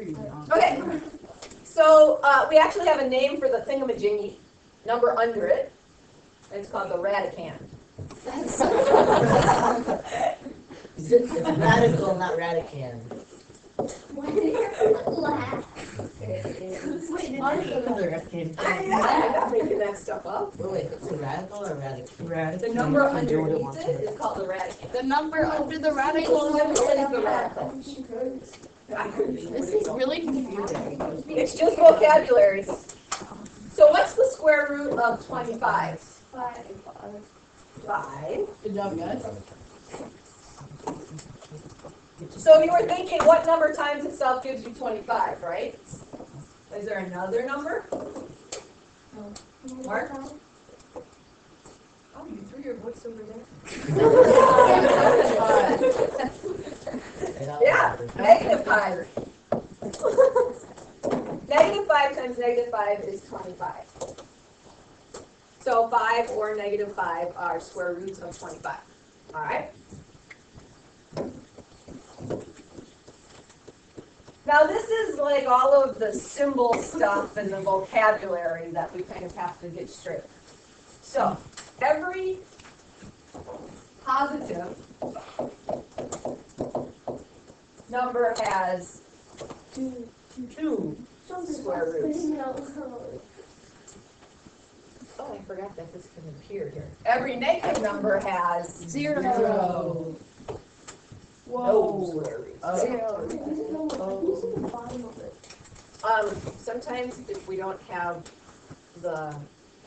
Okay, so we actually have a name for the thingamajiggy number under it. It's called the Radican. It's radical, not radican. Why did you laugh? I'm not making that stuff up. Wait, it's a radical or radical? The number underneath it is called the Radican. The number under the radical Is the Radical. This is really confusing. It's just vocabulary. So what's the square root of 25? 5. Good job, guys. So you were thinking what number times itself gives you 25, right? Is there another number? Mark? Oh, you threw your books over there. Yeah, -5. -5 times -5 is 25. So 5 or -5 are square roots of 25. All right? Now this is like all of the symbol stuff and the vocabulary that we kind of have to get straight. So every positive number has two square roots. Oh, I forgot that this can appear here. Every negative number has 0. No square roots. Sometimes if we don't have the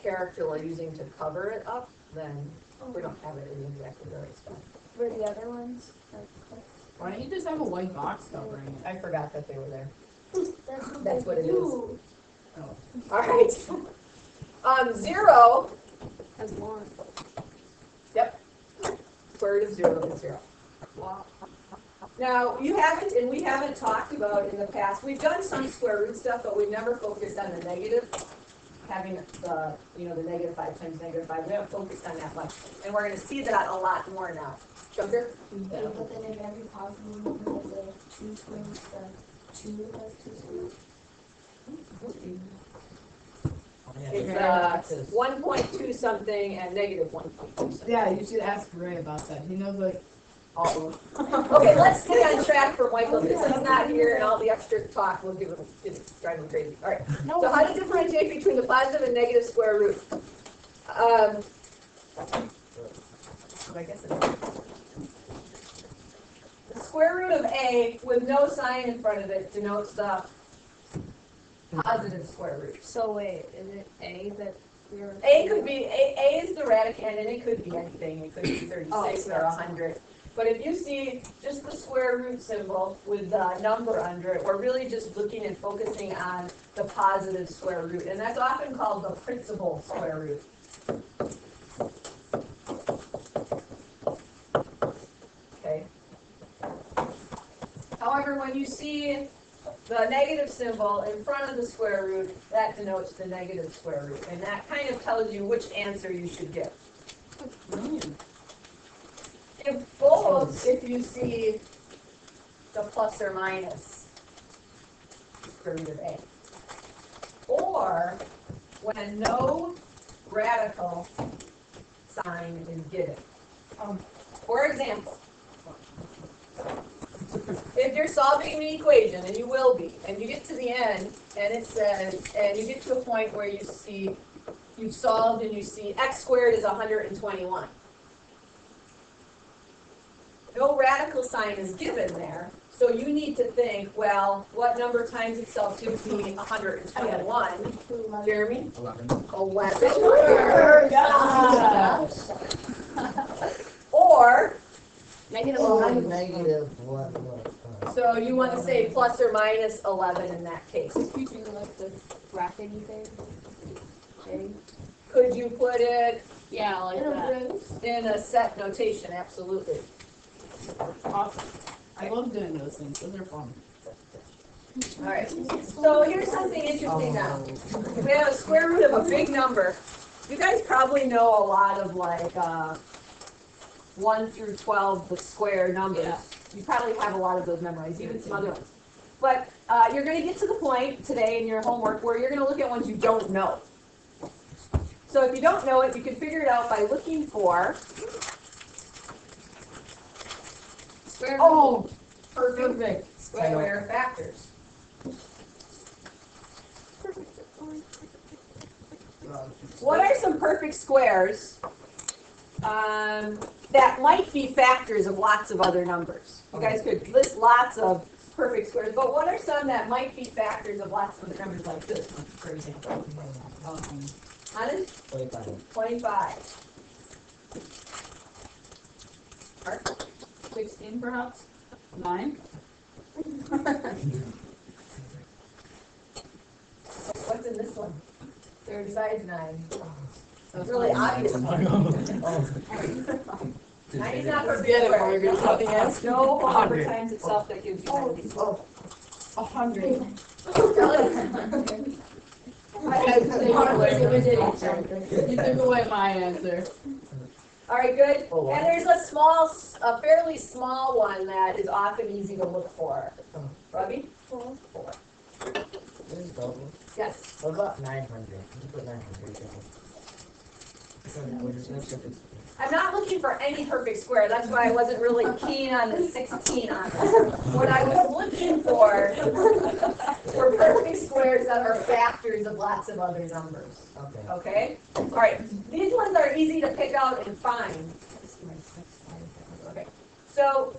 character we're using to cover it up, then we don't have it in exactly the right spot. For the other ones? Why don't you just have a white box covering it? I forgot that they were there. That's what it is. do. All right. 0. Has 1. Yep. Square root of 0 is 0. Wow. Now, you haven't, and we haven't talked about in the past, we've done some square root stuff, but we've never focused on the negative, having the, the -5 times -5. We haven't focused on that much. And we're going to see that a lot more now. Junker? Yeah, but then if every positive number has a 2 squares, the 2 has 2 squares. It's 1.2 something and -1.2 something. Yeah, you should ask Ray about that. He knows like all of them. Okay, let's stay on track for Michael because he's not here and all the extra talk will drive him crazy. All right. So how to differentiate between the positive and negative square root? I guess it's the square root of a with no sign in front of it denotes the positive square root. So wait, is it A that we're... A could be, A is the Radican, and it could be anything. It could be 36 or 100. But if you see just the square root symbol with the number under it, we're really just looking and focusing on the positive square root. And that's often called the principal square root. Okay. However, when you see the negative symbol in front of the square root, that denotes the negative square root. And that kind of tells you which answer you should give. Give both if you see the plus or minus square root of a. Or when no radical sign is given. For example, if you're solving an equation, and you will be, and you get to the end, and it says, and you get to a point where you see, you've solved and you see x squared is 121. No radical sign is given there, so you need to think, well, what number times itself gives me 121? Jeremy? 11. 11. Or Negative what? so you want to say plus or minus 11 in that case. Could you do like the brackety thing? Okay. Could you put it Yeah, like that. in a set notation? Absolutely. Awesome. I love doing those things. Those are fun. All right. So here's something interesting now. We have a square root of a big number. You guys probably know a lot of like 1 through 12, the square numbers. Yeah. You probably have a lot of those memorized, even some other ones. But you're gonna get to the point today in your homework where you're gonna look at ones you don't know. So if you don't know it, you can figure it out by looking for square Oh, perfect square factors. What are some perfect squares that might be factors of lots of other numbers? You guys could list lots of perfect squares, but what are some that might be factors of lots of other numbers like this, for example? Honest? 25. 25. 16 perhaps? 9? What's in this one? They're besides 9. So It's really obvious. 9 is not perfect Get it, square. Margaret. Nothing else. No number 100. times itself that gives you 90. 100. Really? I had to say 100. You took away my answer. All right, good. Oh, wow. And there's a fairly small one that is often easy to look for. Robbie? 4. This is double. Yes. What about 900? You put 900 down. So that would just make sure it's. I'm not looking for any perfect square. That's why I wasn't really keen on the 16 on this. What I was looking for were perfect squares that are factors of lots of other numbers. Okay. Okay? All right. These ones are easy to pick out and find. Okay. So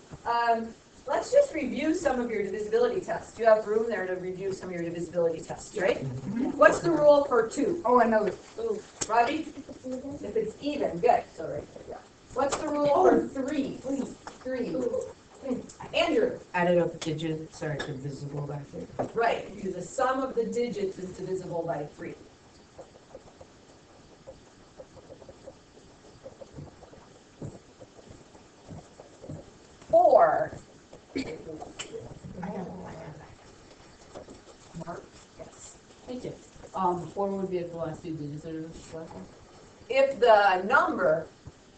let's just review some of your divisibility tests. You have room there to review some of your divisibility tests, right? What's the rule for 2? Oh, I know it. Ooh, Robbie? If it's even, good. So right there, yeah. What's the rule for 3? 3. Andrew? Added up digits are divisible by 3. Right, because the sum of the digits is divisible by 3. Four. Mark, yes. Thank you. 4 would be if the last 2 digits are the last one. If the number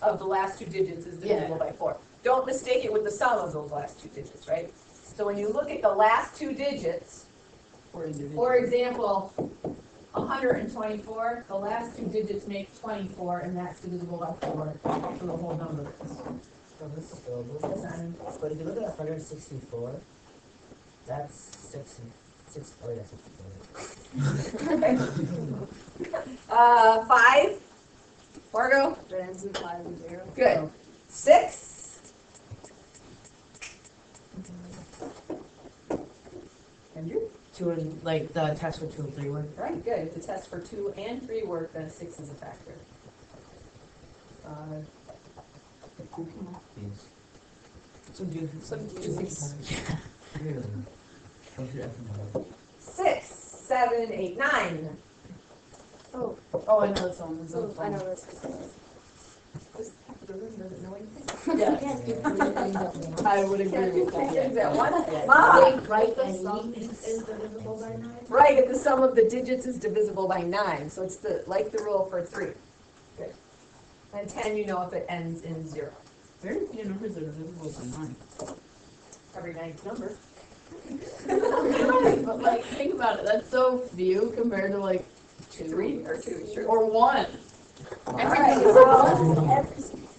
of the last 2 digits is divisible Yeah. by 4. Don't mistake it with the sum of those last 2 digits, right? So when you look at the last 2 digits, For individual. for example, 124, the last 2 digits make 24, and that's divisible by 4 for the whole number. So this is double. But if you look at 164, that's 6. Oh yeah, 64. 5. Margot? The answer is 5 and 0. Good. 6. Andrew? 2 and like the test for 2 and 3 work. Right, good. If the test for 2 and 3 work, then 6 is a factor. Some do. Some do. 6. 6, 7, 8, 9. Oh, Oh, I know this one. so I know this. This half of the room doesn't know anything. Yeah. Can't do 3 I would agree Can't do with 3 that. things at once. Yeah. Mom! Right, the sum is divisible by 9. Right, if the sum of the digits is divisible by 9, so it's like the rule for 3. Good. And 10, you know if it ends in 0. Very few numbers are divisible by 9. Every ninth number. But like, think about it. That's so few compared to like 2 3 or 2 is true. or 1. All right,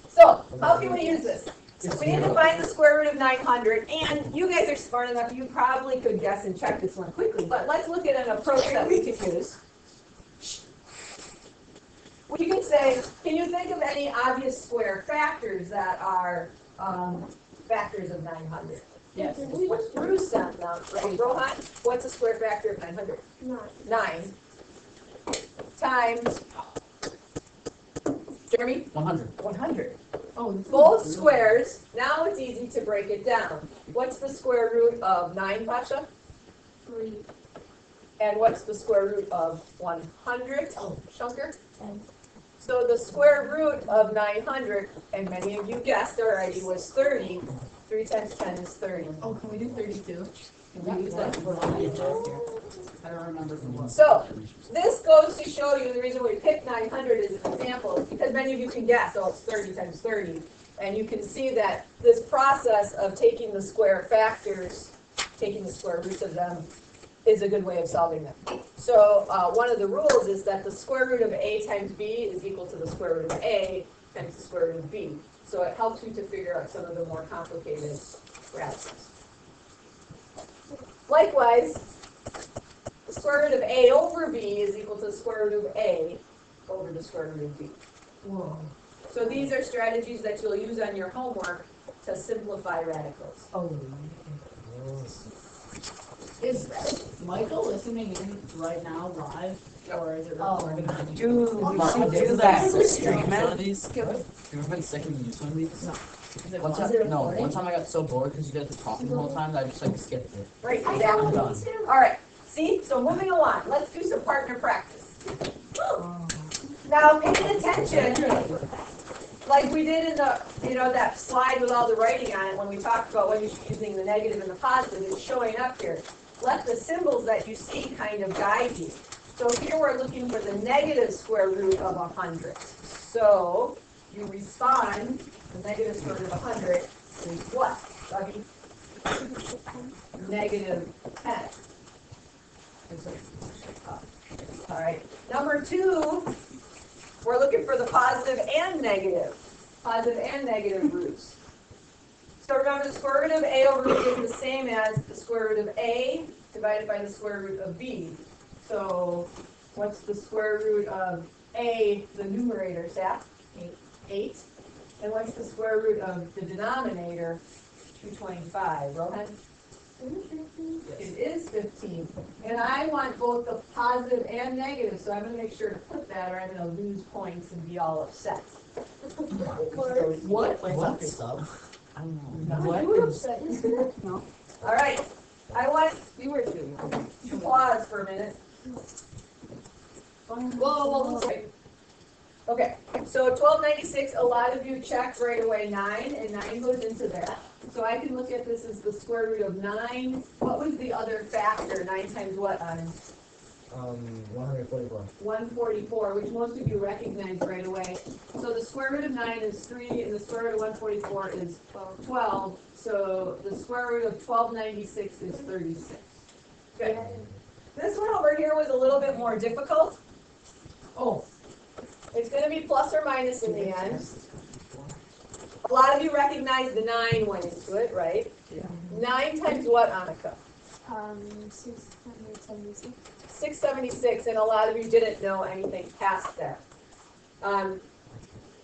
so how can we use this? We need to find the square root of 900, and you guys are smart enough, you probably could guess and check this one quickly, but let's look at an approach that we can use. We can say, can you think of any obvious square factors that are factors of 900? Yes. What's Bruce on them, right? Rohan, what's a square factor of 900? 9 times, Jeremy? 100. 100. Oh, Both squares, now it's easy to break it down. What's the square root of 9, Pasha? 3. And what's the square root of 100? Oh. Shunker? 10. So the square root of 900, and many of you guessed already, was 30. 3 times 10 is 30. Oh, can we do 32? Yeah. Can we use that for one here? I don't remember from what. So this goes to show you the reason we picked 900 as an example is because many of you can guess, oh, it's 30 times 30. And you can see that this process of taking the square factors taking the square roots of them is a good way of solving them. So one of the rules is that the square root of a times b is equal to the square root of a times the square root of b. So it helps you to figure out some of the more complicated radicals. Likewise, the square root of a over b is equal to the square root of a over the square root of b. Whoa. So these are strategies that you'll use on your homework to simplify radicals. Oh. Is Michael listening in right now live, or is it recorded? Dude, do that. One of these. Have you ever been sick and used one of these? Is it One live? time, no. One time I got so bored because you guys were talking the whole time that I just like skipped it. Right, I exactly. know, done. me too. All right, see, so moving along, let's do some partner practice. Now, paying attention, like we did in the, that slide with all the writing on it when we talked about when you're using the negative and the positive, it's showing up here. Let the symbols that you see kind of guide you. So here we're looking for the negative square root of 100. So you respond, the negative square root of 100 is what, Dougie? Negative 10. All right. Number 2, we're looking for the positive and negative roots. So remember, the square root of a over b is the same as the square root of a divided by the square root of b. So what's the square root of a, the numerator, Seth? 8. And what's the square root of the denominator? 225. Rohan? It is 15. And I want both the positive and negative, so I'm going to make sure to put that or I'm going to lose points and be all upset. What? What? Sub? I don't know. What? You were upset yesterday? All right. I want You were too. to pause for a minute. Whoa. Okay, so 1296, a lot of you checked right away 9, and 9 goes into that. So I can look at this as the square root of 9. What was the other factor? 9 times what on 144. 144, which most of you recognize right away. So the square root of 9 is 3, and the square root of 144 is 12. So the square root of 1296 is 36. Good. This one over here was a little bit more difficult. Oh. It's going to be plus or minus in the end. A lot of you recognize the 9 went into it, right? Yeah. 9 times what, Annika? 676. 676, and a lot of you didn't know anything past that.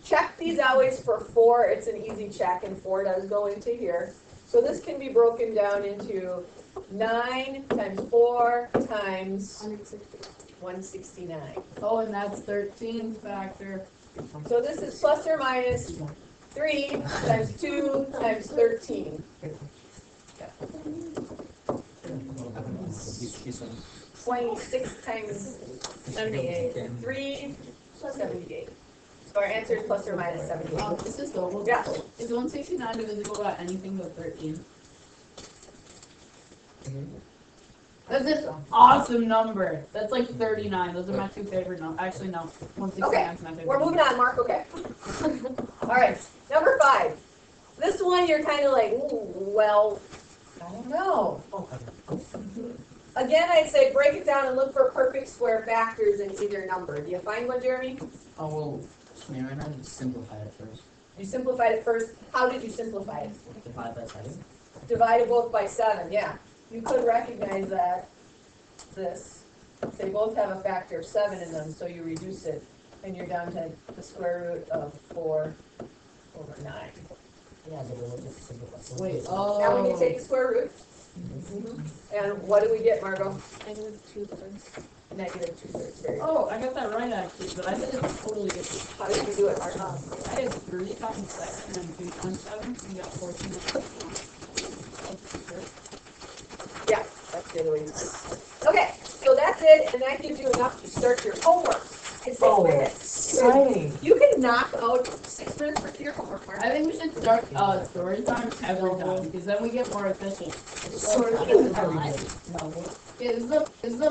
Check these always for 4. It's an easy check, and 4 does go into here. So this can be broken down into 9 times 4 times 169. Oh, and that's 13 factor. So this is plus or minus 3 times 2 times 13. 26 times 78. 3, 78. So our answer is plus or minus 78. This is double. Yeah. Is 169 divisible by anything but 13? That's an awesome number. That's like 39. Those are my 2 favorite numbers. Actually, no. 169 is my favorite. We're moving on, Mark. Okay. All right. Number 5. This one you're kind of like, ooh, well, I don't know. Again, I'd say break it down and look for perfect square factors in either number. Do you find one, Jeremy? Oh, well, I right now just simplify it first. You simplified it first. How did you simplify it? Divide by 7. Divided both by 7, yeah. You could recognize that they both have a factor of 7 in them, so you reduce it, and you're down to the square root of 4 over 9. Yeah, but we'll just simplify. Wait, Now when you oh. take the square root, and what do we get, Margot? Negative 2/3. Negative 2/3. Very good. Oh, I got that right actually, but I did it totally different. How did you do it, Margot? I did 3 times 7 and 2 times 7 and got 14. Yeah, that's the other way you do it. Okay, so that's it, and that gives you enough to start your homework in 6 minutes. Exciting. You can knock out 6 minutes for your homework, Mark. I think we should start story time every time because then we get more efficient. Sort of. Yeah, this is the